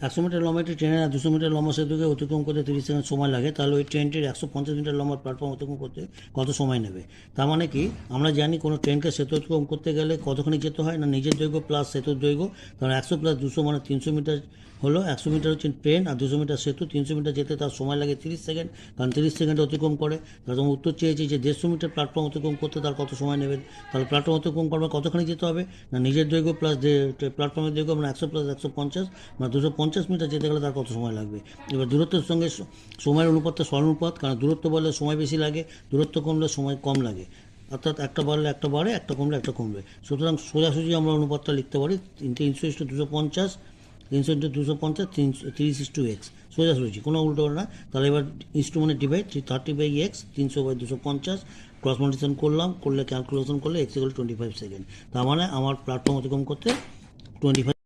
100 metre লম্বা একটি ট্রেনের 200 মিটার লম্বা সেতুকে অতিক্রম করতে 30 সেকেন্ড সময় লাগে, তাহলে ওই ট্রেনটির 150 মিটার লম্বা প্ল্যাটফর্ম অতিক্রম করতে কত সময় নেবে? তার মানে কি, আমরা জানি কোনো ট্রেনকে সেতু অতিক্রম করতে গেলে কতখানি যেতে হয় না, নিজের দৈর্ঘ্য প্লাস সেতুর দৈর্ঘ্য। কারণ 100 প্লাস 200 মানে 300 মিটার হলো। 100 মিটার হচ্ছে ট্রেন আর 200 মিটার সেতু। 300 মিটার যেতে তার সময় লাগে 30 সেকেন্ড, কারণ 30 সেকেন্ডে অতিক্রম করে। তাহলে তোমার উত্তর চেয়েছি যে 150 মিটার প্ল্যাটফর্ম অতিক্রম করতে তার কত সময় নেবে। তাহলে প্ল্যাটফর্ম অতিক্রম করবে কতখানি যেতে হবে না, নিজের দৈর্ঘ্য প্লাস প্ল্যাটফর্মের দৈর্ঘ্য মানে 100 প্লাস 150 মানে 250 মিটার যেতে গেলে তার কত সময় লাগবে। এবার দূরত্বের সঙ্গে সময়ের অনুপাতটা সমানুপাত, কারণ দূরত্ব বাড়লে সময় বেশি লাগে, দূরত্ব কমলে সময় কম লাগে। অর্থাৎ একটা বাড়লে একটা বাড়ে, একটা কমলে একটা কমবে। সুতরাং সোজাসুজি আমরা অনুপাতটা লিখতে পারি 300:250, 300:250, 30:x, সোজাসুজি, কোনো উল্টো না। তাহলে এবার ইস্টু মানে ডিভাইড, 30/x, 300/250, ক্রস মাল্টিপ্লিকেশন করলে ক্যালকুলেশন করলে x = 25 সেকেন্ড। তার মানে আমার প্ল্যাটফর্ম অতিক্রম করতে 25